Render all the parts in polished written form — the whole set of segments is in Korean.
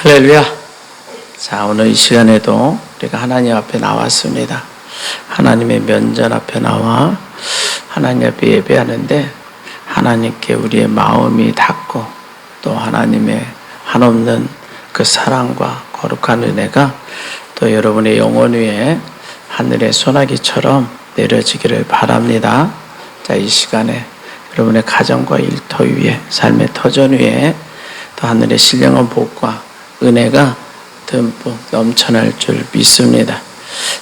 할렐루야. 자, 오늘 이 시간에도 우리가 하나님 앞에 나왔습니다. 하나님의 면전 앞에 나와 하나님 앞에 예배하는데 하나님께 우리의 마음이 닿고 또 하나님의 한없는 그 사랑과 거룩한 은혜가 또 여러분의 영혼 위에 하늘의 소나기처럼 내려지기를 바랍니다. 자, 이 시간에 여러분의 가정과 일터 위에, 삶의 터전 위에 또 하늘의 신령한 복과 은혜가 듬뿍 넘쳐날 줄 믿습니다.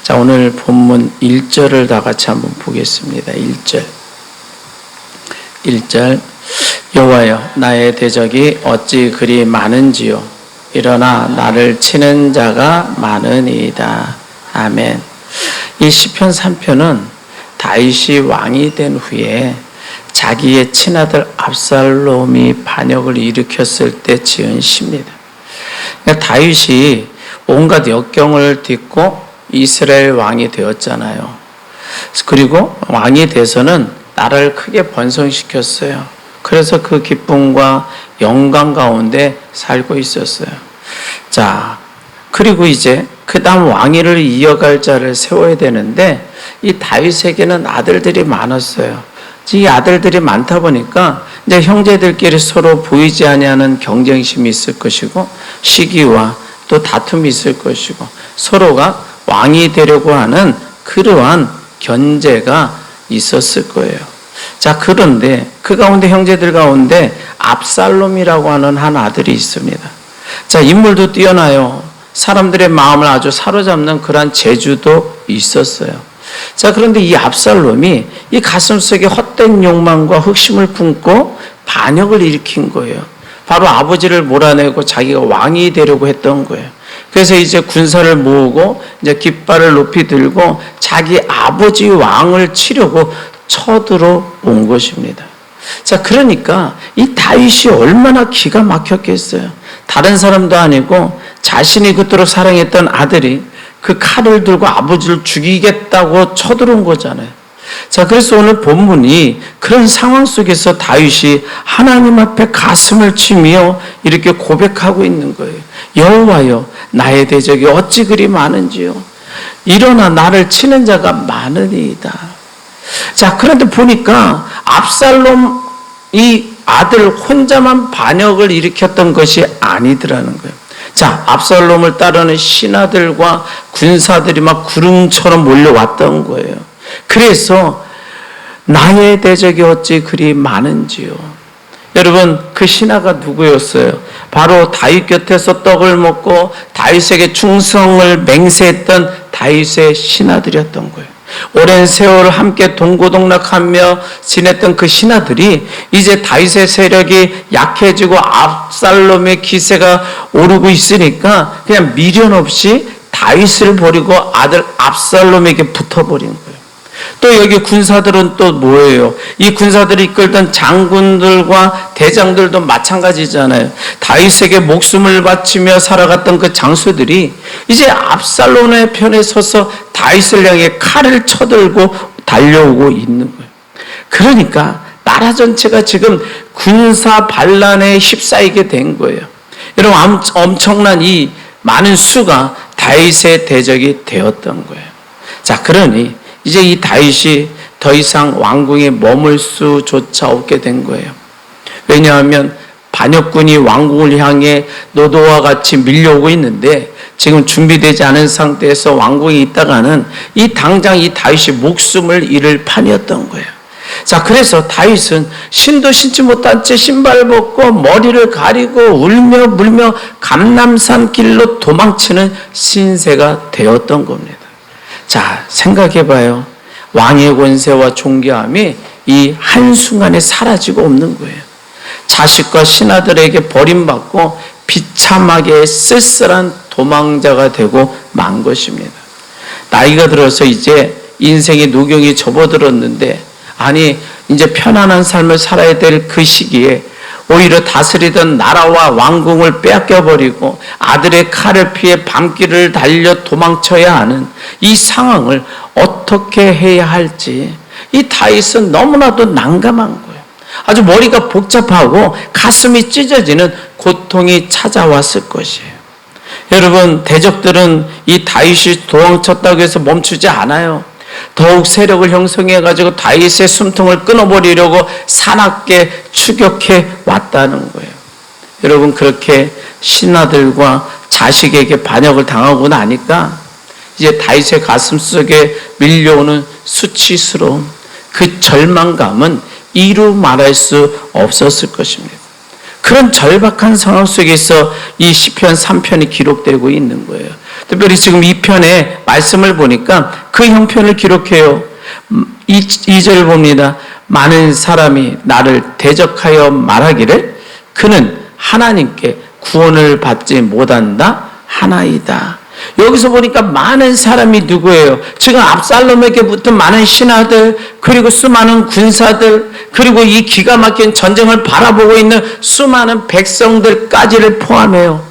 자, 오늘 본문 1절을 다 같이 한번 보겠습니다. 1절 여호와여, 나의 대적이 어찌 그리 많은지요. 일어나 나를 치는 자가 많으니이다. 아멘. 이 시편 3편은 다윗이 왕이 된 후에 자기의 친아들 압살롬이 반역을 일으켰을 때 지은 시입니다. 그러니까 다윗이 온갖 역경을 딛고 이스라엘 왕이 되었잖아요. 그리고 왕이 돼서는 나라를 크게 번성시켰어요. 그래서 그 기쁨과 영광 가운데 살고 있었어요. 자, 그리고 이제 그 다음 왕위를 이어갈 자를 세워야 되는데 이 다윗에게는 아들들이 많았어요. 이 아들들이 많다 보니까 이제 형제들끼리 서로 보이지 아니하는 경쟁심이 있을 것이고 시기와 또 다툼이 있을 것이고 서로가 왕이 되려고 하는 그러한 견제가 있었을 거예요. 자, 그런데 그 가운데 형제들 가운데 압살롬이라고 하는 한 아들이 있습니다. 자, 인물도 뛰어나요. 사람들의 마음을 아주 사로잡는 그러한 재주도 있었어요. 자, 그런데 이 압살롬이 이 가슴속에 헛된 욕망과 흑심을 품고 반역을 일으킨 거예요. 바로 아버지를 몰아내고 자기가 왕이 되려고 했던 거예요. 그래서 이제 군사를 모으고 이제 깃발을 높이 들고 자기 아버지 왕을 치려고 쳐들어온 것입니다. 자, 그러니까 이 다윗이 얼마나 기가 막혔겠어요. 다른 사람도 아니고 자신이 그토록 사랑했던 아들이 그 칼을 들고 아버지를 죽이겠다고 쳐들어온 거잖아요. 자, 그래서 오늘 본문이 그런 상황 속에서 다윗이 하나님 앞에 가슴을 치며 이렇게 고백하고 있는 거예요. 여호와여, 나의 대적이 어찌 그리 많은지요. 일어나 나를 치는 자가 많으니이다. 자, 그런데 보니까 압살롬 이 아들 혼자만 반역을 일으켰던 것이 아니더라는 거예요. 자, 압살롬을 따르는 신하들과 군사들이 막 구름처럼 몰려왔던 거예요. 그래서 나의 대적이 어찌 그리 많은지요. 여러분, 그 신하가 누구였어요? 바로 다윗 곁에서 떡을 먹고 다윗에게 충성을 맹세했던 다윗의 신하들이었던 거예요. 오랜 세월을 함께 동고동락하며 지냈던 그 신하들이 이제 다윗의 세력이 약해지고 압살롬의 기세가 오르고 있으니까 그냥 미련 없이 다윗을 버리고 아들 압살롬에게 붙어버린 거예요. 또 여기 군사들은 또 뭐예요? 이 군사들이 이끌던 장군들과 대장들도 마찬가지잖아요. 다윗에게 목숨을 바치며 살아갔던 그 장수들이 이제 압살롬의 편에 서서 다윗을 향해 칼을 쳐들고 달려오고 있는 거예요. 그러니까 나라 전체가 지금 군사 반란에 휩싸이게 된 거예요. 여러분, 엄청난 이 많은 수가 다윗의 대적이 되었던 거예요. 자, 그러니 이제 이 다윗이 더 이상 왕궁에 머물 수조차 없게 된 거예요. 왜냐하면 반역군이 왕궁을 향해 노도와 같이 밀려오고 있는데 지금 준비되지 않은 상태에서 왕궁에 있다가는 이 당장 이 다윗이 목숨을 잃을 판이었던 거예요. 자, 그래서 다윗은 신도 신지 못한 채 신발을 벗고 머리를 가리고 울며 물며 감람산 길로 도망치는 신세가 되었던 겁니다. 자, 생각해봐요. 왕의 권세와 존귀함이 이 한순간에 사라지고 없는 거예요. 자식과 신하들에게 버림받고 비참하게 쓸쓸한 도망자가 되고 만 것입니다. 나이가 들어서 이제 인생의 노경이 접어들었는데 아니 이제 편안한 삶을 살아야 될 그 시기에 오히려 다스리던 나라와 왕궁을 빼앗겨버리고 아들의 칼을 피해 밤길을 달려 도망쳐야 하는 이 상황을 어떻게 해야 할지 이 다윗은 너무나도 난감한 거예요. 아주 머리가 복잡하고 가슴이 찢어지는 고통이 찾아왔을 것이에요. 여러분, 대적들은 이 다윗이 도망쳤다고 해서 멈추지 않아요. 더욱 세력을 형성해가지고 다윗의 숨통을 끊어버리려고 사납게 추격해 왔다는 거예요. 여러분, 그렇게 신하들과 자식에게 반역을 당하고 나니까 이제 다윗의 가슴 속에 밀려오는 수치스러움, 그 절망감은 이루 말할 수 없었을 것입니다. 그런 절박한 상황 속에서 이 시편 3편이 기록되고 있는 거예요. 특별히 지금 이 편의 말씀을 보니까 그 형편을 기록해요. 2절 봅니다. 많은 사람이 나를 대적하여 말하기를 그는 하나님께 구원을 받지 못한다 하나이다. 여기서 보니까 많은 사람이 누구예요? 지금 압살롬에게 붙은 많은 신하들, 그리고 수많은 군사들, 그리고 이 기가 막힌 전쟁을 바라보고 있는 수많은 백성들까지를 포함해요.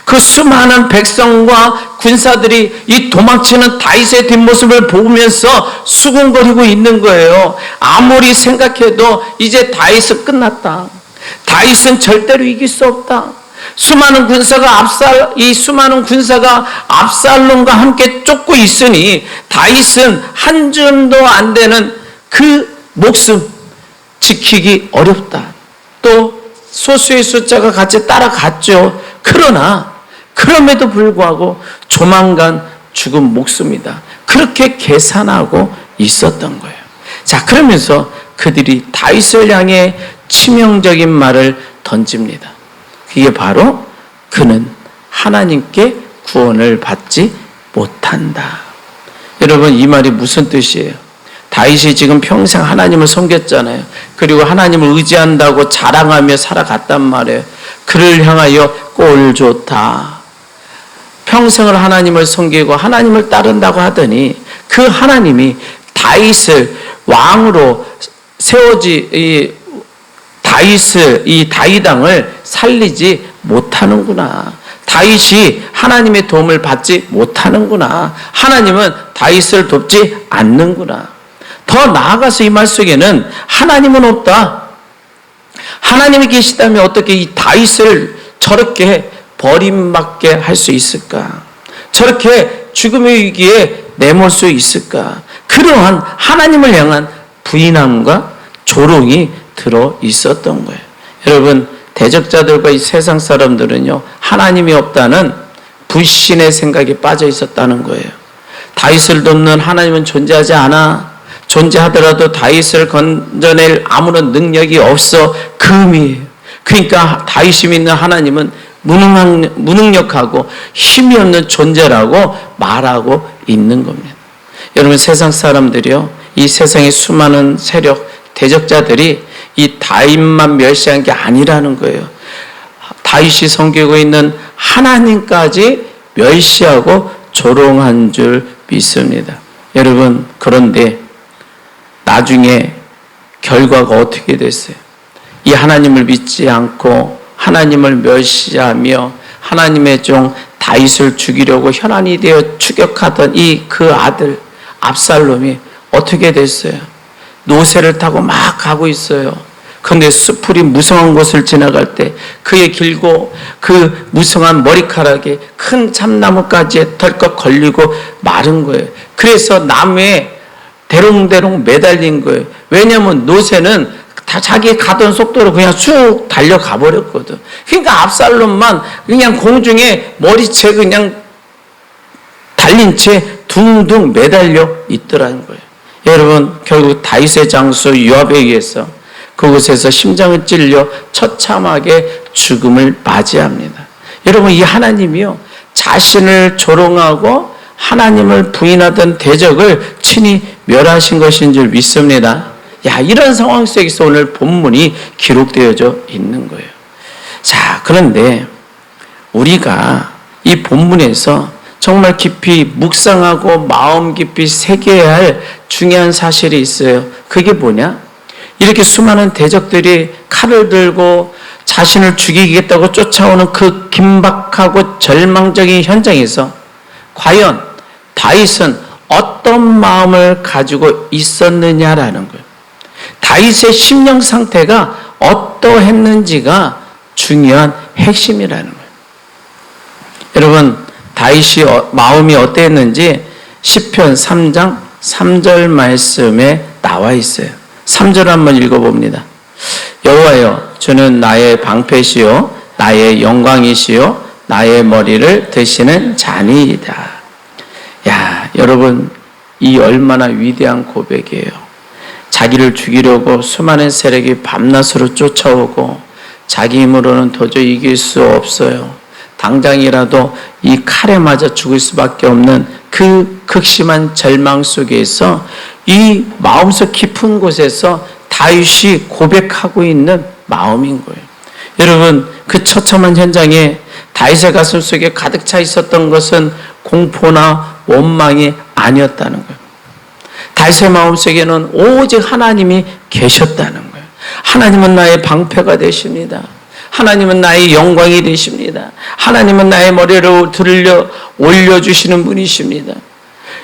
그 수많은 백성과 군사들이 이 도망치는 다윗의 뒷모습을 보면서 수군거리고 있는 거예요. 아무리 생각해도 이제 다윗은 끝났다. 다윗은 절대로 이길 수 없다. 수많은 군사가 압살롬과 함께 쫓고 있으니 다윗은 한 줌도 안 되는 그 목숨 지키기 어렵다. 또 소수의 숫자가 같이 따라갔죠. 그러나 그럼에도 불구하고 조만간 죽은 목숨이다. 그렇게 계산하고 있었던 거예요. 자, 그러면서 그들이 다윗을 향해 치명적인 말을 던집니다. 이게 바로 그는 하나님께 구원을 받지 못한다. 여러분, 이 말이 무슨 뜻이에요? 다윗이 지금 평생 하나님을 섬겼잖아요. 그리고 하나님을 의지한다고 자랑하며 살아갔단 말이에요. 그를 향하여 꼴 좋다. 평생을 하나님을 섬기고 하나님을 따른다고 하더니 그 하나님이 다윗을 왕으로 이 다윗왕을 살리지 못하는구나. 다윗이 하나님의 도움을 받지 못하는구나. 하나님은 다윗을 돕지 않는구나. 더 나아가서 이 말 속에는 하나님은 없다. 하나님이 계시다면 어떻게 이 다윗을 저렇게 버림받게 할 수 있을까? 저렇게 죽음의 위기에 내몰 수 있을까? 그러한 하나님을 향한 부인함과 조롱이 들어 있었던 거예요. 여러분, 대적자들과 이 세상 사람들은요, 하나님이 없다는 불신의 생각에 빠져 있었다는 거예요. 다윗을 돕는 하나님은 존재하지 않아. 존재하더라도 다윗을 건져낼 아무런 능력이 없어. 금이에요. 그러니까 다윗이 믿는 하나님은 무능력하고 힘이 없는 존재라고 말하고 있는 겁니다. 여러분, 세상 사람들이요, 이 세상의 수많은 세력, 대적자들이 이 다윗만 멸시한 게 아니라는 거예요. 다윗이 섬기고 있는 하나님까지 멸시하고 조롱한 줄 믿습니다. 여러분, 그런데 나중에 결과가 어떻게 됐어요? 이 하나님을 믿지 않고 하나님을 멸시하며 하나님의 종 다윗을 죽이려고 혈안이 되어 추격하던 그 아들 압살롬이 어떻게 됐어요? 노새를 타고 막 가고 있어요. 그런데 수풀이 무성한 곳을 지나갈 때 그의 길고 그 무성한 머리카락에 큰 참나무까지 덜컥 걸리고 마른 거예요. 그래서 나무에 대롱대롱 매달린 거예요. 왜냐하면 노새는 다 자기 가던 속도로 그냥 쑥 달려가 버렸거든. 그러니까 압살롬만 그냥 공중에 머리채 그냥 달린 채 둥둥 매달려 있더라는 거예요. 여러분, 결국 다윗의 장수 요압에 의해서 그곳에서 심장을 찔려 처참하게 죽음을 맞이합니다. 여러분, 이 하나님이요, 자신을 조롱하고 하나님을 부인하던 대적을 친히 멸하신 것인 줄 믿습니다. 이런 상황 속에서 오늘 본문이 기록되어져 있는 거예요. 자, 그런데 우리가 이 본문에서 정말 깊이 묵상하고 마음 깊이 새겨야 할 중요한 사실이 있어요. 그게 뭐냐? 이렇게 수많은 대적들이 칼을 들고 자신을 죽이겠다고 쫓아오는 그 긴박하고 절망적인 현장에서 과연 다윗은 어떤 마음을 가지고 있었느냐라는 거예요. 다윗의 심령 상태가 어떠했는지가 중요한 핵심이라는 거예요. 여러분, 다윗이 마음이 어땠는지 시편 3장 3절 말씀에 나와 있어요. 3절 한번 읽어봅니다. 여호와여, 주는 나의 방패시요 나의 영광이시요 나의 머리를 드시는 자니이다. 야, 여러분, 이 얼마나 위대한 고백이에요. 자기를 죽이려고 수많은 세력이 밤낮으로 쫓아오고 자기 힘으로는 도저히 이길 수 없어요. 당장이라도 이 칼에 맞아 죽을 수밖에 없는 그 극심한 절망 속에서 이 마음속 깊은 곳에서 다윗이 고백하고 있는 마음인 거예요. 여러분, 그 처참한 현장에 다윗의 가슴 속에 가득 차 있었던 것은 공포나 원망이 아니었다는 거예요. 다윗의 마음속에는 오직 하나님이 계셨다는 거예요. 하나님은 나의 방패가 되십니다. 하나님은 나의 영광이 되십니다. 하나님은 나의 머리를 들려 올려주시는 분이십니다.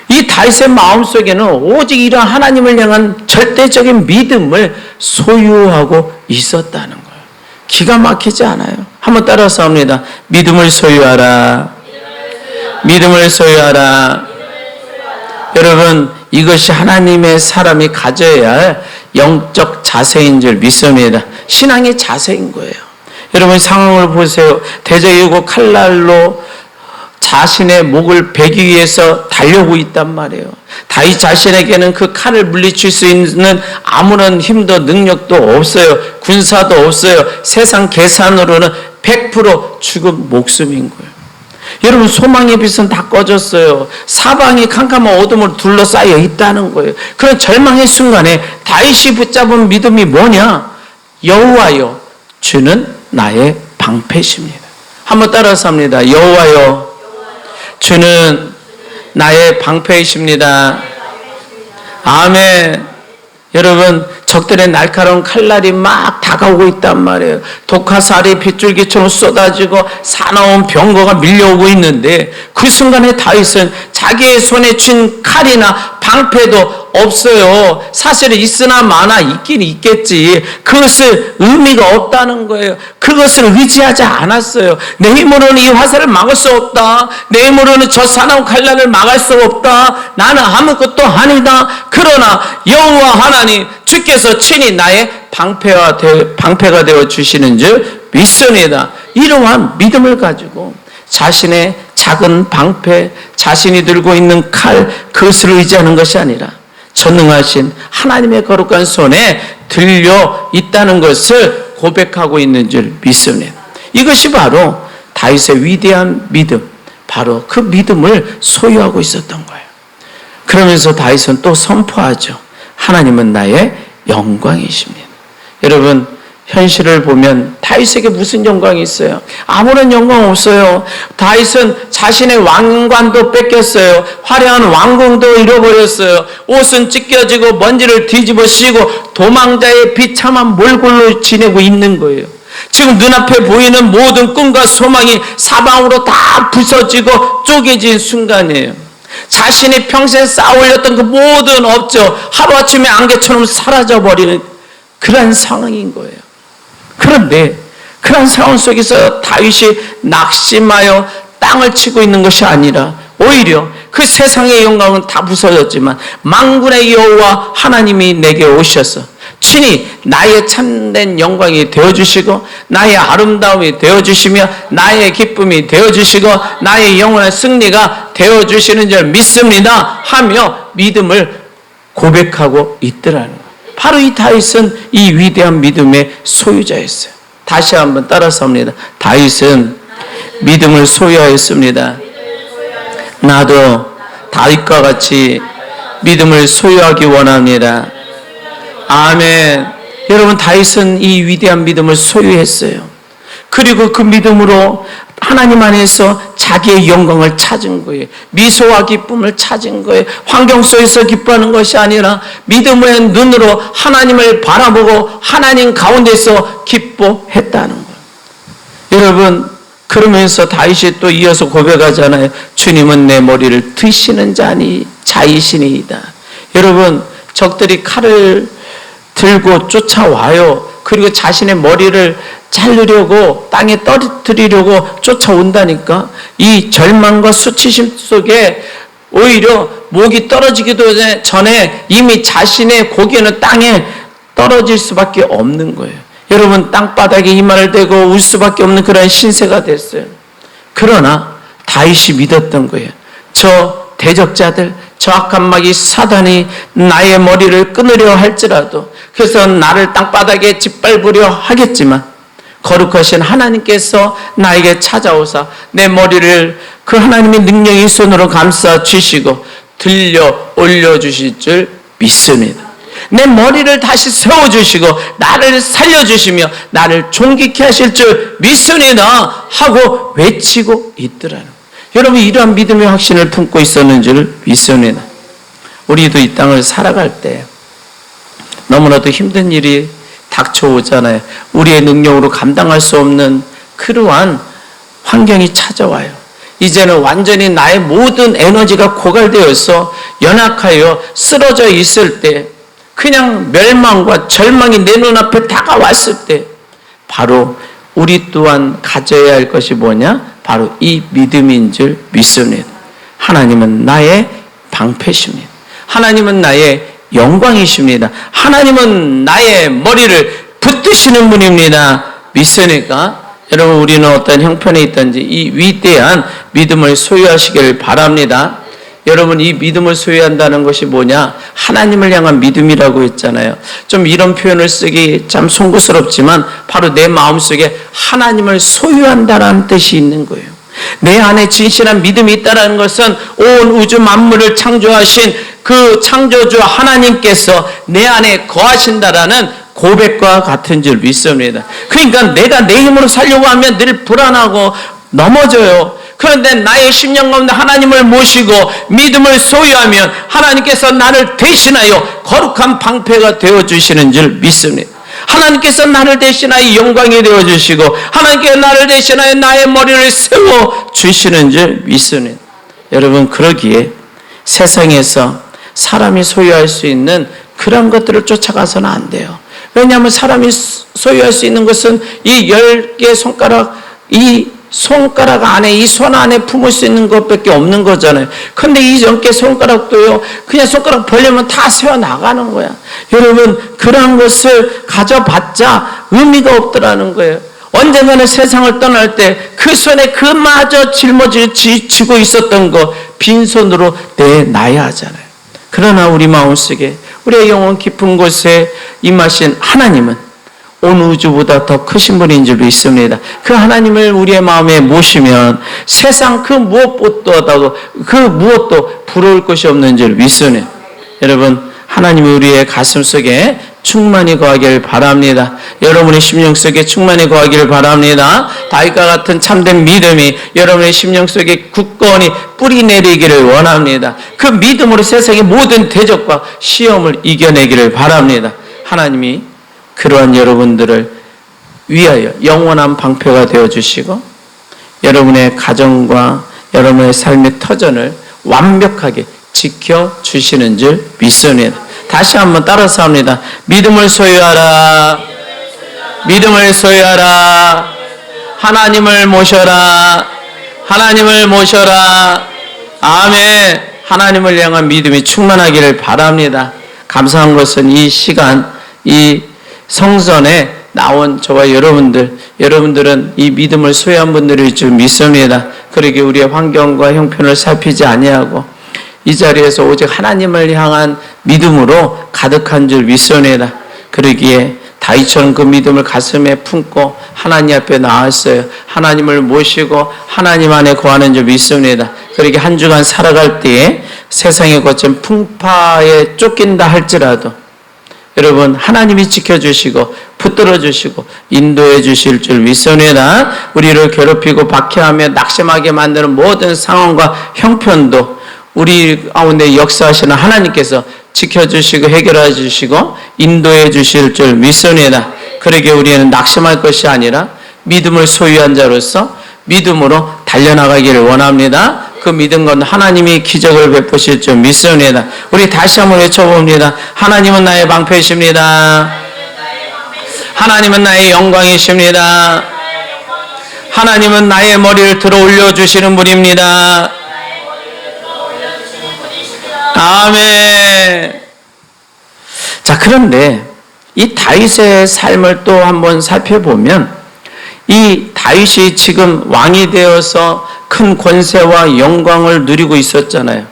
이 다윗의 마음속에는 오직 이런 하나님을 향한 절대적인 믿음을 소유하고 있었다는 거예요. 기가 막히지 않아요? 한번 따라서 합니다. 믿음을 소유하라. 믿음을 소유하라. 여러분, 이것이 하나님의 사람이 가져야 할 영적 자세인 줄 믿습니다. 신앙의 자세인 거예요. 여러분, 상황을 보세요. 대적이고 칼날로 자신의 목을 베기 위해서 달려오고 있단 말이에요. 다윗 자신에게는 그 칼을 물리칠 수 있는 아무런 힘도 능력도 없어요. 군사도 없어요. 세상 계산으로는 100% 죽은 목숨인 거예요. 여러분, 소망의 빛은 다 꺼졌어요. 사방이 캄캄한 어둠으로 둘러싸여 있다는 거예요. 그런 절망의 순간에 다윗이 붙잡은 믿음이 뭐냐? 여호와여, 주는 나의 방패십니다. 한번 따라서 합니다. 여호와여, 주는 나의 방패이십니다. 아멘. 여러분, 적들의 날카로운 칼날이 막 다가오고 있단 말이에요. 독화살이 빗줄기처럼 쏟아지고 사나운 병거가 밀려오고 있는데 그 순간에 다윗은 자기의 손에 쥔 칼이나 방패도 없어요. 사실은 있으나 마나 있긴 있겠지. 그것을 의미가 없다는 거예요. 그것을 의지하지 않았어요. 내 힘으로는 이 화살을 막을 수 없다. 내 힘으로는 저 사나운 칼날을 막을 수 없다. 나는 아무것도 아니다. 그러나 여호와 하나님 주께서 친히 나의 방패가 되어 주시는 줄 믿습니다. 이러한 믿음을 가지고 자신의 작은 방패, 자신이 들고 있는 칼, 그것을 의지하는 것이 아니라 전능하신 하나님의 거룩한 손에 들려 있다는 것을 고백하고 있는 줄 믿습니다. 이것이 바로 다윗의 위대한 믿음, 바로 그 믿음을 소유하고 있었던 거예요. 그러면서 다윗은 또 선포하죠. 하나님은 나의 영광이십니다. 여러분, 현실을 보면 다윗에게 무슨 영광이 있어요? 아무런 영광 없어요. 다윗은 자신의 왕관도 뺏겼어요. 화려한 왕궁도 잃어버렸어요. 옷은 찢겨지고 먼지를 뒤집어 씌고 도망자의 비참한 몰골로 지내고 있는 거예요. 지금 눈앞에 보이는 모든 꿈과 소망이 사방으로 다 부서지고 쪼개진 순간이에요. 자신이 평생 쌓아올렸던 그 모든 업적 하루아침에 안개처럼 사라져버리는 그런 상황인 거예요. 그런데 그런 상황 속에서 다윗이 낙심하여 땅을 치고 있는 것이 아니라 오히려 그 세상의 영광은 다 부서졌지만 만군의 여호와 하나님이 내게 오셔서 친히 나의 참된 영광이 되어주시고 나의 아름다움이 되어주시며 나의 기쁨이 되어주시고 나의 영원한 승리가 되어주시는 줄 믿습니다 하며 믿음을 고백하고 있더라는 거예요. 바로 이 다윗은 이 위대한 믿음의 소유자였어요. 다시 한번 따라서 합니다. 다윗은 믿음을 소유하였습니다. 나도 다윗과 같이 믿음을 소유하기 원합니다. 아멘. 여러분, 다윗은 이 위대한 믿음을 소유했어요. 그리고 그 믿음으로 하나님 안에서 자기의 영광을 찾은 거예요. 미소와 기쁨을 찾은 거예요. 환경 속에서 기뻐하는 것이 아니라 믿음의 눈으로 하나님을 바라보고 하나님 가운데서 기뻐했다는 거예요. 여러분, 그러면서 다윗이 또 이어서 고백하잖아요. 주님은 내 머리를 드시는 자이시니이다. 여러분, 적들이 칼을 들고 쫓아와요. 그리고 자신의 머리를 자르려고 땅에 떨어뜨리려고 쫓아온다니까. 이 절망과 수치심 속에 오히려 목이 떨어지기도 전에 이미 자신의 고개는 땅에 떨어질 수밖에 없는 거예요. 여러분, 땅바닥에 이마를 대고 울 수밖에 없는 그런 신세가 됐어요. 그러나 다윗이 믿었던 거예요. 저 대적자들, 저 악한 마귀 사단이 나의 머리를 끊으려 할지라도, 그래서 나를 땅바닥에 짓밟으려 하겠지만 거룩하신 하나님께서 나에게 찾아오사 내 머리를 그 하나님의 능력의 손으로 감싸 주시고 들려 올려주실 줄 믿습니다. 내 머리를 다시 세워주시고 나를 살려주시며 나를 존귀케 하실 줄 믿습니다 하고 외치고 있더라는 거예요. 여러분, 이러한 믿음의 확신을 품고 있었는 줄 믿습니다. 우리도 이 땅을 살아갈 때 너무나도 힘든 일이 닥쳐오잖아요. 우리의 능력으로 감당할 수 없는 그러한 환경이 찾아와요. 이제는 완전히 나의 모든 에너지가 고갈되어서 연약하여 쓰러져 있을 때, 그냥 멸망과 절망이 내 눈앞에 다가왔을 때 바로 우리 또한 가져야 할 것이 뭐냐? 바로 이 믿음인 줄 믿습니다. 하나님은 나의 방패십니다. 하나님은 나의 영광이십니다. 하나님은 나의 머리를 붙드시는 분입니다. 믿으니까 여러분, 우리는 어떤 형편에 있든지 이 위대한 믿음을 소유하시길 바랍니다. 여러분, 이 믿음을 소유한다는 것이 뭐냐? 하나님을 향한 믿음이라고 했잖아요. 좀 이런 표현을 쓰기 참 송구스럽지만 바로 내 마음속에 하나님을 소유한다는 뜻이 있는 거예요. 내 안에 진실한 믿음이 있다는 것은 온 우주 만물을 창조하신 그 창조주 하나님께서 내 안에 거하신다라는 고백과 같은 줄 믿습니다. 그러니까 내가 내 힘으로 살려고 하면 늘 불안하고 넘어져요. 그런데 나의 심령 가운데 하나님을 모시고 믿음을 소유하면 하나님께서 나를 대신하여 거룩한 방패가 되어주시는 줄 믿습니다. 하나님께서 나를 대신하여 영광이 되어주시고 하나님께서 나를 대신하여 나의 머리를 세워주시는 줄 믿습니다. 여러분, 그러기에 세상에서 사람이 소유할 수 있는 그런 것들을 쫓아가서는 안 돼요. 왜냐하면 사람이 소유할 수 있는 것은 이 10개 손가락, 이 손가락 안에, 이 손 안에 품을 수 있는 것밖에 없는 거잖아요. 근데 이 10개 손가락도요, 그냥 손가락 벌리면 다 새어나가는 거야. 여러분, 그런 것을 가져봤자 의미가 없더라는 거예요. 언젠가는 세상을 떠날 때 그 손에 그마저 짊어지고 있었던 거 빈손으로 내놔야 하잖아요. 그러나 우리 마음속에, 우리의 영혼 깊은 곳에 임하신 하나님은 온 우주보다 더 크신 분인 줄 믿습니다. 그 하나님을 우리의 마음에 모시면 세상 그 무엇보다도 그 무엇도 부러울 것이 없는 줄 믿습니다. 여러분, 하나님이 우리의 가슴 속에 충만히 거하길 바랍니다. 여러분의 심령 속에 충만히 거하길 바랍니다. 다윗과 같은 참된 믿음이 여러분의 심령 속에 굳건히 뿌리 내리기를 원합니다. 그 믿음으로 세상의 모든 대적과 시험을 이겨내기를 바랍니다. 하나님이 그러한 여러분들을 위하여 영원한 방패가 되어주시고 여러분의 가정과 여러분의 삶의 터전을 완벽하게 지켜주시는 줄 믿습니다. 다시 한번 따라서 합니다. 믿음을 소유하라. 믿음을 소유하라. 하나님을 모셔라. 하나님을 모셔라. 아멘. 하나님을 향한 믿음이 충만하기를 바랍니다. 감사한 것은 이 시간, 이 성전에 나온 저와 여러분들은 이 믿음을 소유한 분들일 줄 믿습니다. 그러기에 우리의 환경과 형편을 살피지 아니하고 이 자리에서 오직 하나님을 향한 믿음으로 가득한 줄 믿습니다. 그러기에 다윗처럼 그 믿음을 가슴에 품고 하나님 앞에 나왔어요. 하나님을 모시고 하나님 안에 거하는 줄 믿습니다. 그러기에 한 주간 살아갈 때에 세상에 거친 풍파에 쫓긴다 할지라도 여러분, 하나님이 지켜주시고 붙들어 주시고 인도해 주실 줄 믿습니다. 우리를 괴롭히고 박해하며 낙심하게 만드는 모든 상황과 형편도 우리 가운데 역사하시는 하나님께서 지켜주시고 해결해 주시고 인도해 주실 줄 믿습니다. 그러기에 우리는 낙심할 것이 아니라 믿음을 소유한 자로서 믿음으로 달려나가기를 원합니다. 그 믿은 건 하나님이 기적을 베푸실 줄 믿습니다. 우리 다시 한번 외쳐봅니다. 하나님은 나의 방패이십니다. 하나님은 나의 영광이십니다. 하나님은 나의 머리를 들어 올려주시는 분입니다. 아멘. 자, 그런데 이 다윗의 삶을 또 한번 살펴보면 이 다윗이 지금 왕이 되어서 큰 권세와 영광을 누리고 있었잖아요.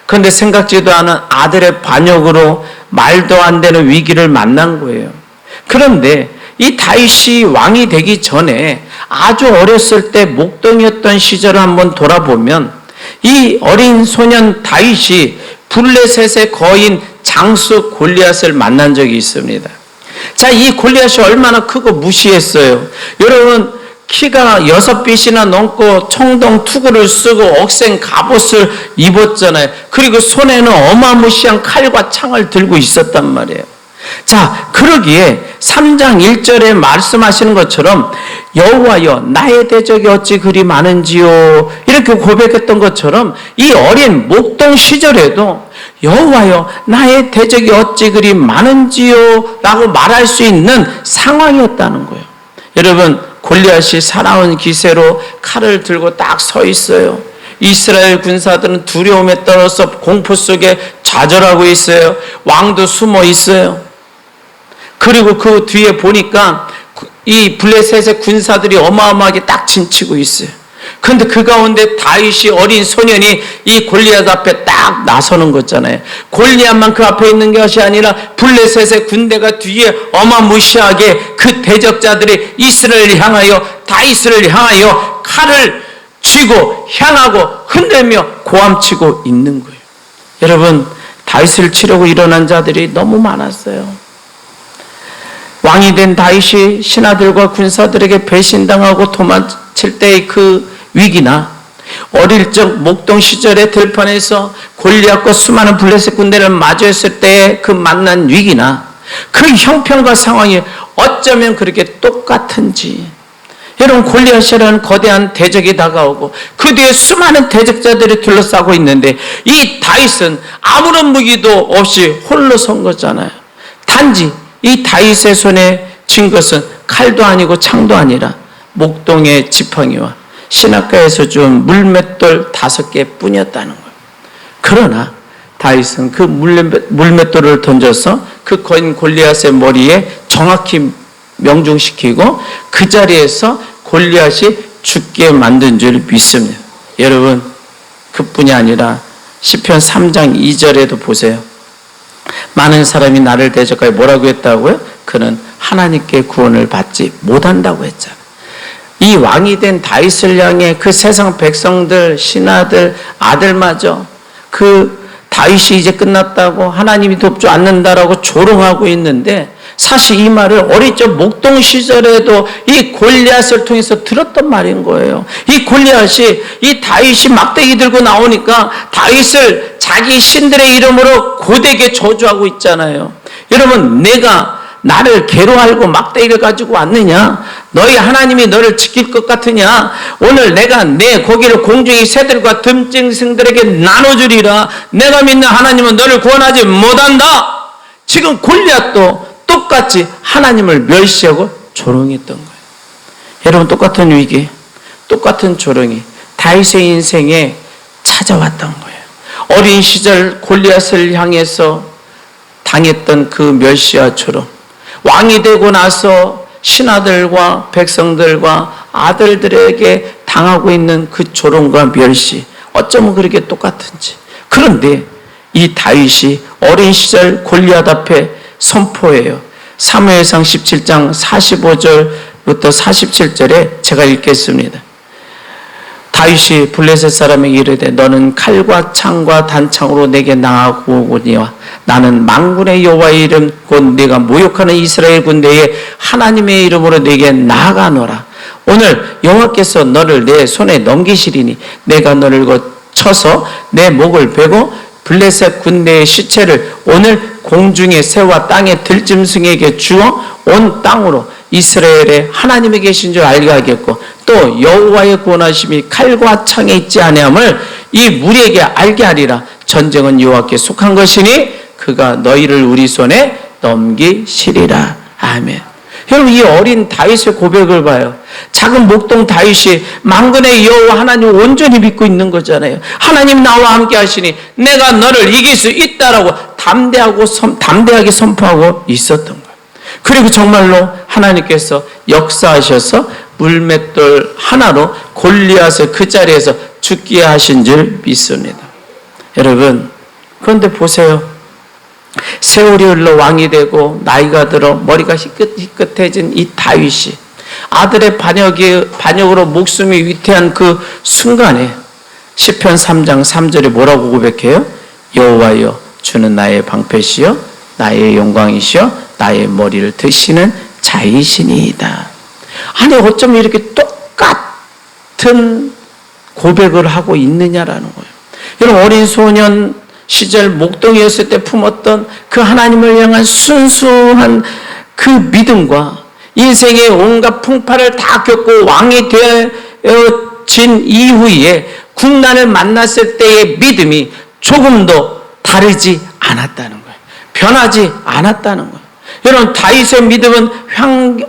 그런데 생각지도 않은 아들의 반역으로 말도 안 되는 위기를 만난 거예요. 그런데 이 다윗이 왕이 되기 전에 아주 어렸을 때 목동이었던 시절을 한번 돌아보면 이 어린 소년 다윗이 블레셋의 거인 장수 골리앗을 만난 적이 있습니다. 자, 이 골리앗이 얼마나 크고 무시했어요. 여러분, 키가 6빗이나 넘고 청동 투구를 쓰고 억센 갑옷을 입었잖아요. 그리고 손에는 어마무시한 칼과 창을 들고 있었단 말이에요. 자, 그러기에 3장 1절에 말씀하시는 것처럼 여호와여 나의 대적이 어찌 그리 많은지요, 이렇게 고백했던 것처럼 이 어린 목동 시절에도 여호와여 나의 대적이 어찌 그리 많은지요 라고 말할 수 있는 상황이었다는 거예요. 여러분, 골리앗이 살아온 기세로 칼을 들고 딱 서 있어요. 이스라엘 군사들은 두려움에 떨어서 공포 속에 좌절하고 있어요. 왕도 숨어 있어요. 그리고 그 뒤에 보니까 이 블레셋의 군사들이 어마어마하게 딱 진치고 있어요. 그런데 그 가운데 다윗이 어린 소년이 이 골리앗 앞에 딱 나서는 거잖아요. 골리앗만 그 앞에 있는 것이 아니라 블레셋의 군대가 뒤에 어마무시하게 그 대적자들이 이스라엘을 향하여 다윗을 향하여 칼을 쥐고 향하고 흔들며 고함치고 있는 거예요. 여러분, 다윗을 치려고 일어난 자들이 너무 많았어요. 왕이 된 다윗이 신하들과 군사들에게 배신당하고 도망칠 때의 그 위기나 어릴 적 목동 시절의 들판에서 골리앗과 수많은 블레셋 군대를 마주했을 때의 그 만난 위기나 그 형편과 상황이 어쩌면 그렇게 똑같은지. 여러분, 골리앗이라는 거대한 대적이 다가오고 그 뒤에 수많은 대적자들이 둘러싸고 있는데 이 다윗은 아무런 무기도 없이 홀로 선 거잖아요. 단지 이 다윗의 손에 쥔 것은 칼도 아니고 창도 아니라 목동의 지팡이와 시냇가에서 준 물맷돌 5개 뿐이었다는 거예요. 그러나 다윗은 그 물맷돌을 던져서 그 거인 골리앗의 머리에 정확히 명중시키고 그 자리에서 골리앗이 죽게 만든 줄 믿습니다. 여러분, 그뿐이 아니라 시편 3장 2절에도 보세요. 많은 사람이 나를 대적하여 뭐라고 했다고요? 그는 하나님께 구원을 받지 못한다고 했잖아요. 이 왕이 된 다윗을 향해 그 세상 백성들, 신하들, 아들마저 그 다윗이 이제 끝났다고, 하나님이 돕지 않는다라고 조롱하고 있는데, 사실 이 말을 어릴 적 목동 시절에도 이 골리앗을 통해서 들었던 말인 거예요. 이 골리앗이 이 다윗이 막대기 들고 나오니까 다윗을 자기 신들의 이름으로 고되게 저주하고 있잖아요. 여러분, 내가 나를 개로 알고 막대기를 가지고 왔느냐? 너희 하나님이 너를 지킬 것 같으냐? 오늘 내가 내 고기를 공중의 새들과 듬짐승들에게 나눠주리라. 내가 믿는 하나님은 너를 구원하지 못한다. 지금 골리앗도 똑같이 하나님을 멸시하고 조롱했던 거예요. 여러분, 똑같은 위기, 똑같은 조롱이 다윗의 인생에 찾아왔던 거예요. 어린 시절 골리앗을 향해서 당했던 그 멸시와 조롱, 왕이 되고 나서 신하들과 백성들과 아들들에게 당하고 있는 그 조롱과 멸시, 어쩌면 그렇게 똑같은지. 그런데 이 다윗이 어린 시절 골리앗 앞에 선포해요. 사무엘상 17장 45절부터 47절에 제가 읽겠습니다. 다윗이 블레셋 사람에게 이르되 너는 칼과 창과 단창으로 내게 나아오고 오거니와 나는 만군의 여호와의 이름 곧 네가 모욕하는 이스라엘 군대의 하나님의 이름으로 내게 나아가노라. 오늘 여호와께서 너를 내 손에 넘기시리니 내가 너를 쳐서 내 목을 베고 블레셋 군대의 시체를 오늘 공중의 새와 땅의 들짐승에게 주어 온 땅으로 이스라엘의 하나님이 계신 줄 알게 하겠고 또 여호와의 구원하심이 칼과 창에 있지 아니함을 이 무리에게 알게 하리라. 전쟁은 여호와께 속한 것이니 그가 너희를 우리 손에 넘기시리라. 아멘. 여러분, 이 어린 다윗의 고백을 봐요. 작은 목동 다윗이 만군의 여호와 하나님을 온전히 믿고 있는 거잖아요. 하나님 나와 함께 하시니 내가 너를 이길 수 있다라고 담대하게 선포하고 있었던 거예요. 그리고 정말로 하나님께서 역사하셔서 물맷돌 하나로 골리앗을 그 자리에서 죽게 하신 줄 믿습니다. 여러분, 그런데 보세요. 세월이 흘러 왕이 되고 나이가 들어 머리가 희끗해진 이 다윗이 아들의 반역으로 목숨이 위태한 그 순간에 시편 3장 3절에 뭐라고 고백해요? 여호와여, 주는 나의 방패시여 나의 영광이시여 나의 머리를 드시는 자이시니이다. 아니, 어쩜 이렇게 똑같은 고백을 하고 있느냐라는 거예요. 여러분, 어린 소년 시절 목동이었을 때 품었던 그 하나님을 향한 순수한 그 믿음과 인생의 온갖 풍파를 다 겪고 왕이 되어진 이후에 국난을 만났을 때의 믿음이 조금도 다르지 않았다는 거예요. 변하지 않았다는 거예요. 여러분, 다윗의 믿음은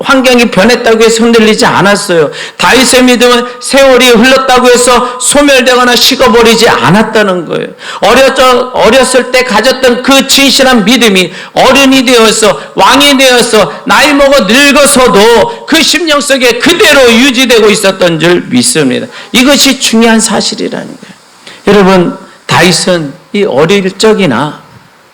환경이 변했다고 해서 흔들리지 않았어요. 다윗의 믿음은 세월이 흘렀다고 해서 소멸되거나 식어버리지 않았다는 거예요. 어렸을 때 가졌던 그 진실한 믿음이 어른이 되어서 왕이 되어서 나이 먹어 늙어서도 그 심령 속에 그대로 유지되고 있었던 줄 믿습니다. 이것이 중요한 사실이라는 거예요. 여러분, 다윗은 이 어릴 적이나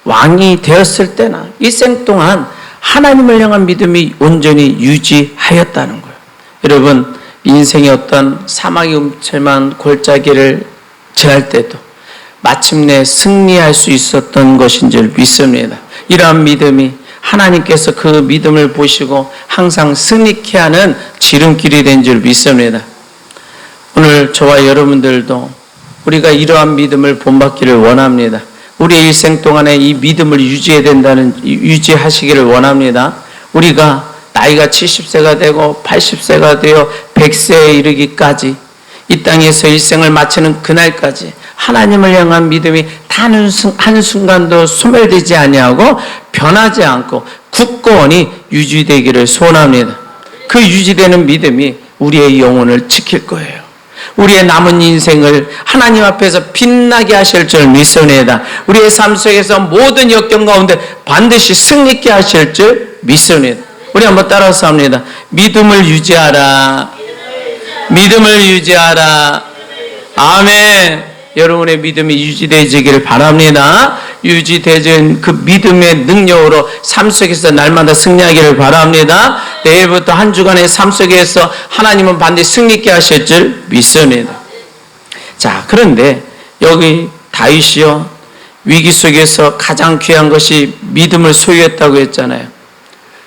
왕이 되었을 때나 일생 동안 하나님을 향한 믿음이 온전히 유지하였다는 거예요. 여러분, 인생의 어떤 사망의 음침한 골짜기를 지날 때도 마침내 승리할 수 있었던 것인 줄 믿습니다. 이러한 믿음이 하나님께서 그 믿음을 보시고 항상 승리케 하는 지름길이 된 줄 믿습니다. 오늘 저와 여러분들도 우리가 이러한 믿음을 본받기를 원합니다. 우리의 일생 동안에 이 믿음을 유지하시기를 원합니다. 우리가 나이가 70세가 되고 80세가 되어 100세에 이르기까지 이 땅에서 일생을 마치는 그날까지 하나님을 향한 믿음이 단 한순간도 소멸되지 아니하고 변하지 않고 굳건히 유지되기를 소원합니다. 그 유지되는 믿음이 우리의 영혼을 지킬 거예요. 우리의 남은 인생을 하나님 앞에서 빛나게 하실 줄 믿습니다. 우리의 삶 속에서 모든 역경 가운데 반드시 승리케 하실 줄 믿습니다. 우리 한번 따라서 합니다. 믿음을 유지하라. 믿음을 유지하라. 아멘. 여러분의 믿음이 유지되기를 바랍니다. 유지되진 그 믿음의 능력으로 삶 속에서 날마다 승리하기를 바랍니다. 내일부터 한 주간의 삶 속에서 하나님은 반드시 승리케 하실 줄 믿습니다. 자, 그런데 여기 다윗이요, 위기 속에서 가장 귀한 것이 믿음을 소유했다고 했잖아요.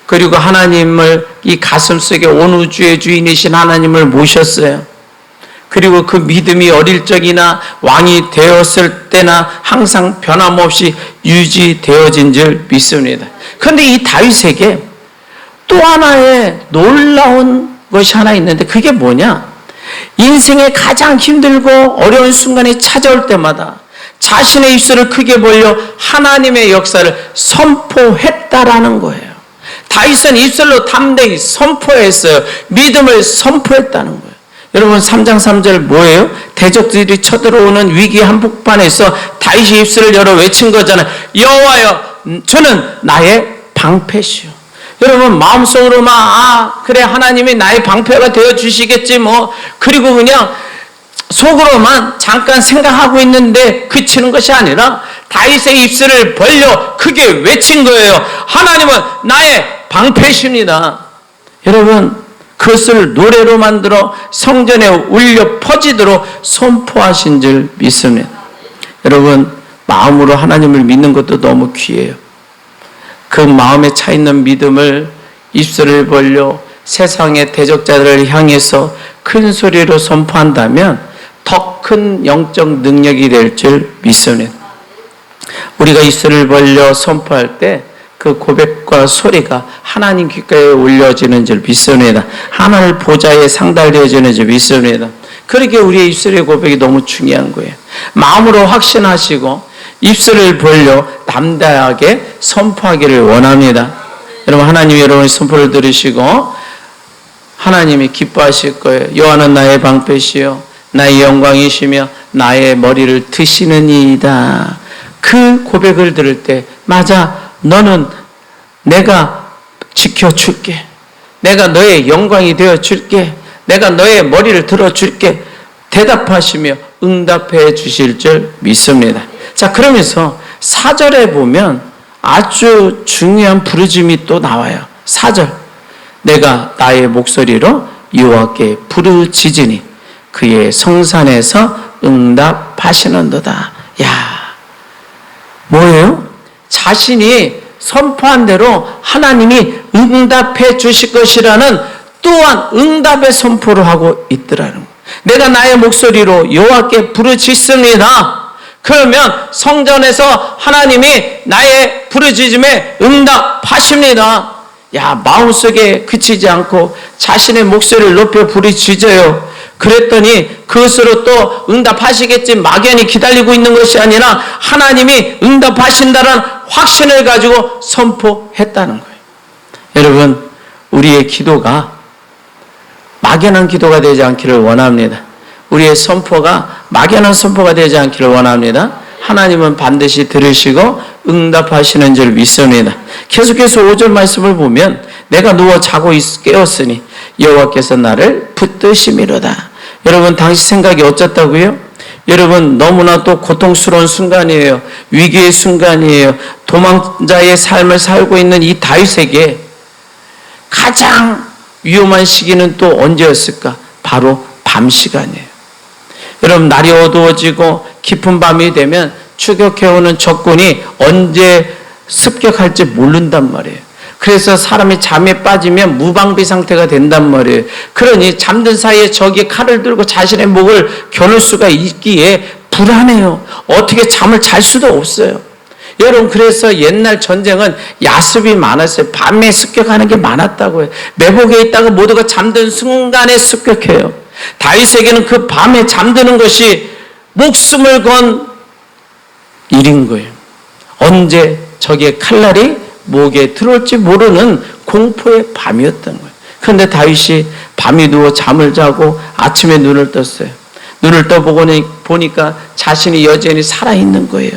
그리고 하나님을 이 가슴 속에 온 우주의 주인이신 하나님을 모셨어요. 그리고 그 믿음이 어릴 적이나 왕이 되었을 때나 항상 변함없이 유지되어진 줄 믿습니다. 그런데 이 다윗에게 또 하나의 놀라운 것이 하나 있는데 그게 뭐냐? 인생의 가장 힘들고 어려운 순간이 찾아올 때마다 자신의 입술을 크게 벌려 하나님의 역사를 선포했다라는 거예요. 다윗은 입술로 담대히 선포했어요. 믿음을 선포했다는 거예요. 여러분, 3장 3절 뭐예요? 대적들이 쳐들어오는 위기 한복판에서 다윗이 입술을 열어 외친 거잖아요. 여호와여, 주는 나의 방패시오. 여러분, 마음속으로만 그래, 하나님이 나의 방패가 되어 주시겠지 뭐, 그리고 그냥 속으로만 잠깐 생각하고 있는데 그치는 것이 아니라 다윗의 입술을 벌려 크게 외친 거예요. 하나님은 나의 방패십니다. 여러분, 그것을 노래로 만들어 성전에 울려 퍼지도록 선포하신 줄 믿습니다. 여러분, 마음으로 하나님을 믿는 것도 너무 귀해요. 그 마음에 차 있는 믿음을 입술을 벌려 세상의 대적자들을 향해서 큰 소리로 선포한다면 더 큰 영적 능력이 될 줄 믿습니다. 우리가 입술을 벌려 선포할 때 그 고백과 소리가 하나님 귓가에 올려지는 줄 믿습니다. 하나님 보좌에 상달되어지는 줄 믿습니다. 그렇게 우리의 입술의 고백이 너무 중요한 거예요. 마음으로 확신하시고 입술을 벌려 담대하게 선포하기를 원합니다. 여러분, 하나님이 여러분의 선포를 들으시고 하나님이 기뻐하실 거예요. 여호와는 나의 방패시요 나의 영광이시며 나의 머리를 드시는 이이다. 그 고백을 들을 때, 맞아, 너는 내가 지켜줄게. 내가 너의 영광이 되어줄게. 내가 너의 머리를 들어줄게. 대답하시며 응답해 주실 줄 믿습니다. 자, 그러면서 4절에 보면 아주 중요한 부르짖음이 또 나와요. 4절, 내가 나의 목소리로 여호와께 부르짖으니 그의 성산에서 응답하시는도다. 야, 뭐예요? 자신이 선포한 대로 하나님이 응답해 주실 것이라는 또한 응답의 선포를 하고 있더라는 거예요. 내가 나의 목소리로 여호와께 부르짖습니다. 그러면 성전에서 하나님이 나의 부르짖음에 응답하십니다. 야, 마음속에 그치지 않고 자신의 목소리를 높여 부르짖어요. 그랬더니 그것으로 또 응답하시겠지 막연히 기다리고 있는 것이 아니라 하나님이 응답하신다는 확신을 가지고 선포했다는 거예요. 여러분, 우리의 기도가 막연한 기도가 되지 않기를 원합니다. 우리의 선포가 막연한 선포가 되지 않기를 원합니다. 하나님은 반드시 들으시고 응답하시는 줄 믿습니다. 계속해서 5절 말씀을 보면 내가 누워 자고 깨었으니 여호와께서 나를 붙드심이로다. 여러분, 당시 생각이 어쩌다고요? 여러분, 너무나 또 고통스러운 순간이에요. 위기의 순간이에요. 도망자의 삶을 살고 있는 이 다윗에게 가장 위험한 시기는 또 언제였을까? 바로 밤 시간이에요. 여러분, 날이 어두워지고 깊은 밤이 되면 추격해오는 적군이 언제 습격할지 모른단 말이에요. 그래서 사람이 잠에 빠지면 무방비 상태가 된단 말이에요. 그러니 잠든 사이에 적이 칼을 들고 자신의 목을 겨눌 수가 있기에 불안해요. 어떻게 잠을 잘 수도 없어요. 여러분, 그래서 옛날 전쟁은 야습이 많았어요. 밤에 습격하는 게 많았다고요. 매복에 있다가 모두가 잠든 순간에 습격해요. 다윗에게는 그 밤에 잠드는 것이 목숨을 건 일인 거예요. 언제 적의 칼날이 목에 들어올지 모르는 공포의 밤이었던 거예요. 그런데 다윗이 밤이 누워 잠을 자고 아침에 눈을 떴어요. 눈을 떠보니까 자신이 여전히 살아있는 거예요.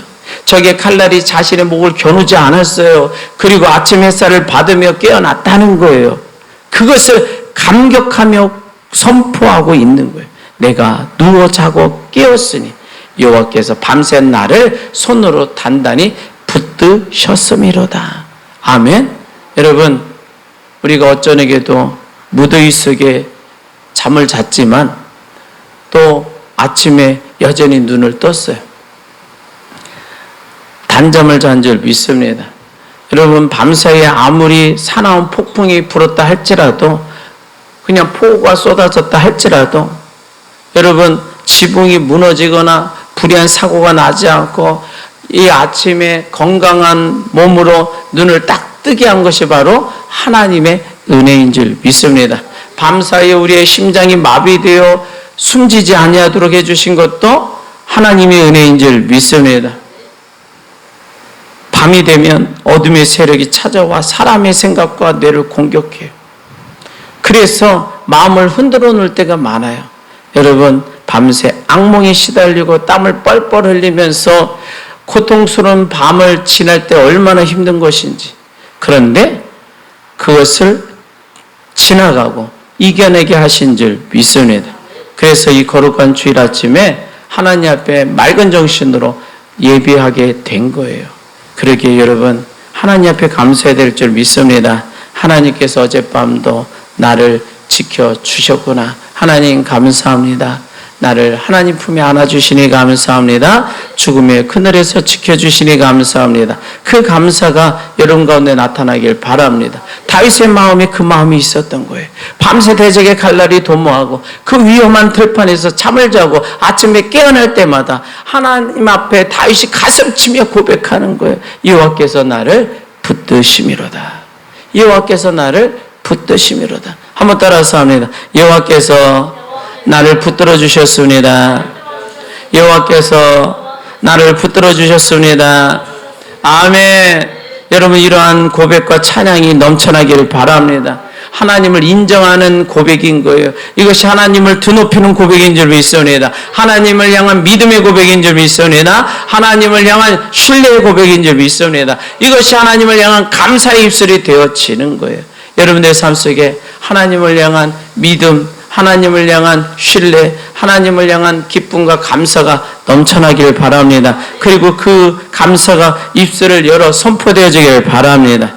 적의 칼날이 자신의 목을 겨누지 않았어요. 그리고 아침 햇살을 받으며 깨어났다는 거예요. 그것을 감격하며 선포하고 있는 거예요. 내가 누워 자고 깨었으니 여호와께서 밤새 나를 손으로 단단히 붙드셨음이로다. 아멘. 여러분, 우리가 어쩌내게도 무더위 속에 잠을 잤지만 또 아침에 여전히 눈을 떴어요. 단잠을 잔 줄 믿습니다. 여러분, 밤사이에 아무리 사나운 폭풍이 불었다 할지라도, 그냥 폭우가 쏟아졌다 할지라도, 여러분, 지붕이 무너지거나 불의한 사고가 나지 않고 이 아침에 건강한 몸으로 눈을 딱 뜨게 한 것이 바로 하나님의 은혜인 줄 믿습니다. 밤사이에 우리의 심장이 마비되어 숨지지 아니하도록 해주신 것도 하나님의 은혜인 줄 믿습니다. 밤이 되면 어둠의 세력이 찾아와 사람의 생각과 뇌를 공격해요. 그래서 마음을 흔들어 놓을 때가 많아요. 여러분, 밤새 악몽에 시달리고 땀을 뻘뻘 흘리면서 고통스러운 밤을 지날 때 얼마나 힘든 것인지. 그런데 그것을 지나가고 이겨내게 하신 줄 믿습니다. 그래서 이 거룩한 주일 아침에 하나님 앞에 맑은 정신으로 예배하게 된 거예요. 그러기에 여러분, 하나님 앞에 감사해야 될 줄 믿습니다. 하나님께서 어젯밤도 나를 지켜주셨구나. 하나님 감사합니다. 나를 하나님 품에 안아주시니 감사합니다. 죽음의 그늘에서 지켜주시니 감사합니다. 그 감사가 여러분 가운데 나타나길 바랍니다. 다윗의 마음에 그 마음이 있었던 거예요. 밤새 대적의 칼날이 도모하고 그 위험한 들판에서 잠을 자고 아침에 깨어날 때마다 하나님 앞에 다윗이 가슴치며 고백하는 거예요. 여호와께서 나를 붙드심이로다. 여호와께서 나를 붙드심이로다. 한번 따라서 합니다. 여호와께서 나를 붙들어 주셨습니다. 여호와께서 나를 붙들어 주셨습니다. 아멘. 여러분 이러한 고백과 찬양이 넘쳐나기를 바랍니다. 하나님을 인정하는 고백인 거예요. 이것이 하나님을 드높이는 고백인 줄 믿습니다. 하나님을 향한 믿음의 고백인 줄 믿습니다. 하나님을 향한 신뢰의 고백인 줄 믿습니다. 이것이 하나님을 향한 감사의 입술이 되어지는 거예요. 여러분들의 삶 속에 하나님을 향한 믿음, 하나님을 향한 신뢰, 하나님을 향한 기쁨과 감사가 넘쳐나기를 바랍니다. 그리고 그 감사가 입술을 열어 선포되어지길 바랍니다.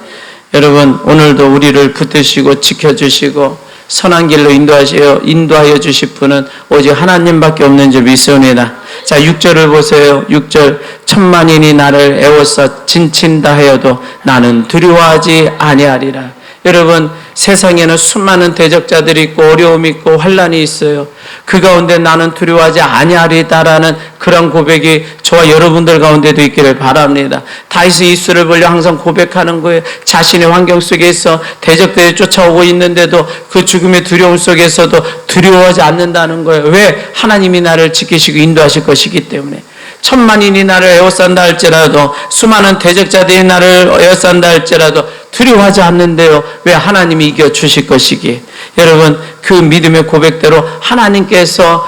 여러분 오늘도 우리를 붙드시고 지켜주시고 선한 길로 인도하여 주실 분은 오직 하나님밖에 없는 줄 믿습니다. 자 6절을 보세요. 6절 천만인이 나를 애워싸 진친다 하여도 나는 두려워하지 아니하리라. 여러분 세상에는 수많은 대적자들이 있고 어려움이 있고 환난이 있어요. 그 가운데 나는 두려워하지 아니하리다라는 그런 고백이 저와 여러분들 가운데도 있기를 바랍니다. 다윗의 입술을 벌려 항상 고백하는 거예요. 자신의 환경 속에서 대적들이 쫓아오고 있는데도 그 죽음의 두려움 속에서도 두려워하지 않는다는 거예요. 왜? 하나님이 나를 지키시고 인도하실 것이기 때문에. 천만인이 나를 에워싼다 할지라도 수많은 대적자들이 나를 에워싼다 할지라도 두려워하지 않는데요. 왜? 하나님이 이겨주실 것이기에. 여러분 그 믿음의 고백대로 하나님께서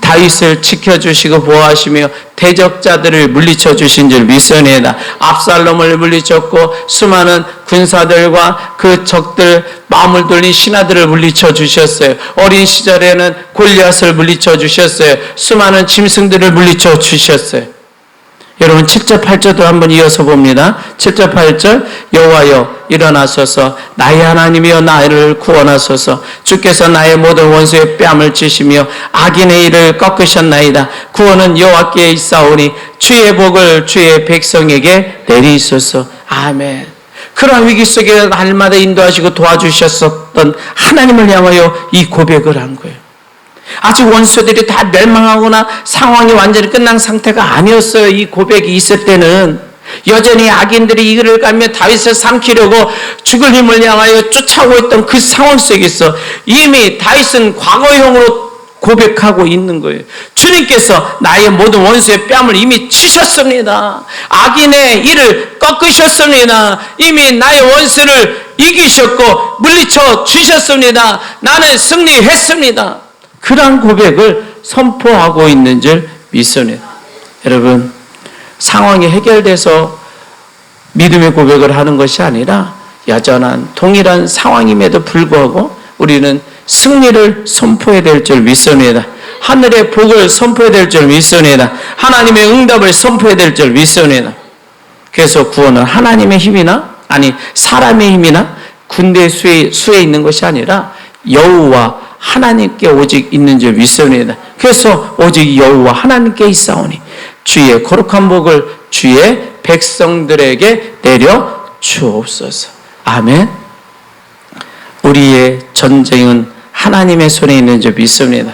다윗을 지켜주시고 보호하시며 대적자들을 물리쳐 주신 줄 믿습니다. 압살롬을 물리쳤고 수많은 군사들과 그 적들 마음을 돌린 신하들을 물리쳐 주셨어요. 어린 시절에는 골리앗을 물리쳐 주셨어요. 수많은 짐승들을 물리쳐 주셨어요. 여러분 7절 8절도 한번 이어서 봅니다. 7절 8절 여호와여 일어나소서 나의 하나님이여 나를 구원하소서 주께서 나의 모든 원수의 뺨을 치시며 악인의 일을 꺾으셨나이다. 구원은 여호와께 있사오니 주의 복을 주의 백성에게 내리소서. 아멘. 그러한 위기 속에 날마다 인도하시고 도와주셨었던 하나님을 향하여 이 고백을 한 거예요. 아직 원수들이 다 멸망하거나 상황이 완전히 끝난 상태가 아니었어요. 이 고백이 있을 때는 여전히 악인들이 이를 가며 다윗을 삼키려고 죽을 힘을 향하여 쫓아오고 있던 그 상황 속에서 이미 다윗은 과거형으로 고백하고 있는 거예요. 주님께서 나의 모든 원수의 뺨을 이미 치셨습니다. 악인의 일을 꺾으셨습니다. 이미 나의 원수를 이기셨고 물리쳐 주셨습니다. 나는 승리했습니다. 그러한 고백을 선포하고 있는 줄 믿습니다. 여러분 상황이 해결돼서 믿음의 고백을 하는 것이 아니라 여전한 동일한 상황임에도 불구하고 우리는 승리를 선포해야 될 줄 믿습니다. 하늘의 복을 선포해야 될 줄 믿습니다. 하나님의 응답을 선포해야 될 줄 믿습니다. 그래서 구원은 하나님의 힘이나 아니 사람의 힘이나 군대 수에 있는 것이 아니라 여호와 하나님께 오직 있는 줄 믿습니다. 그래서 오직 여호와 하나님께 있사오니 주의 거룩한 복을 주의 백성들에게 내려 주옵소서. 아멘. 우리의 전쟁은 하나님의 손에 있는 줄 믿습니다.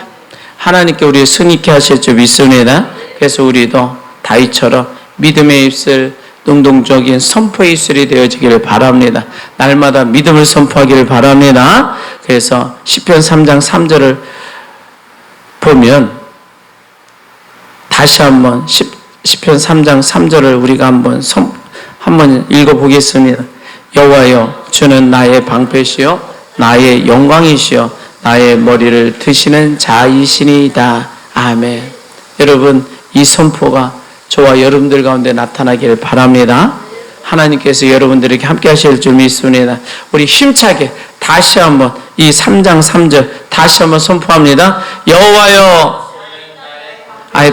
하나님께 우리를 승리케 하실 줄 믿습니다. 그래서 우리도 다윗처럼 믿음의 입술, 능동적인 선포의 입술이 되어지기를 바랍니다. 날마다 믿음을 선포하기를 바랍니다. 그래서 시편 3장 3절을 보면 다시 한번 시편 3장 3절을 우리가 한번 읽어보겠습니다. 여호와여 주는 나의 방패시요 나의 영광이시요 나의 머리를 드시는 자이시니이다. 아멘. 여러분 이 선포가 저와 여러분들 가운데 나타나기를 바랍니다. 하나님께서 여러분들에게 함께 하실 줄 믿습니다. 우리 힘차게 다시 한번 이 3장 3절 다시 한번 선포합니다. 여호와여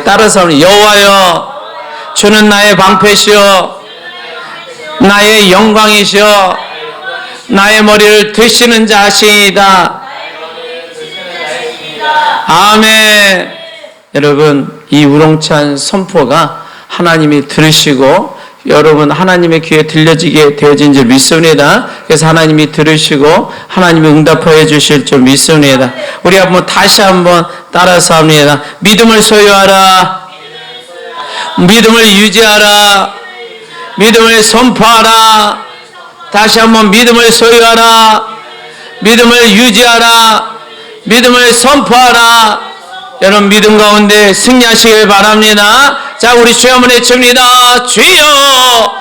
따라서 하면 여호와여 주는 나의 방패시요 나의 영광이시요 나의 머리를 드시는 자시이다. 아멘. 여러분 이 우렁찬 선포가 하나님이 들으시고 여러분 하나님의 귀에 들려지게 되어진 줄 믿습니다. 그래서 하나님이 들으시고 하나님이 응답하여 주실 줄 믿습니다. 우리 한번 다시 한번 따라서 합니다. 믿음을 소유하라. 믿음을 유지하라. 믿음을 선포하라. 다시 한번 믿음을 소유하라. 믿음을 유지하라. 믿음을 선포하라. 여러분 믿음 가운데 승리하시길 바랍니다. 자 우리 주여 한번 외칩니다. 주여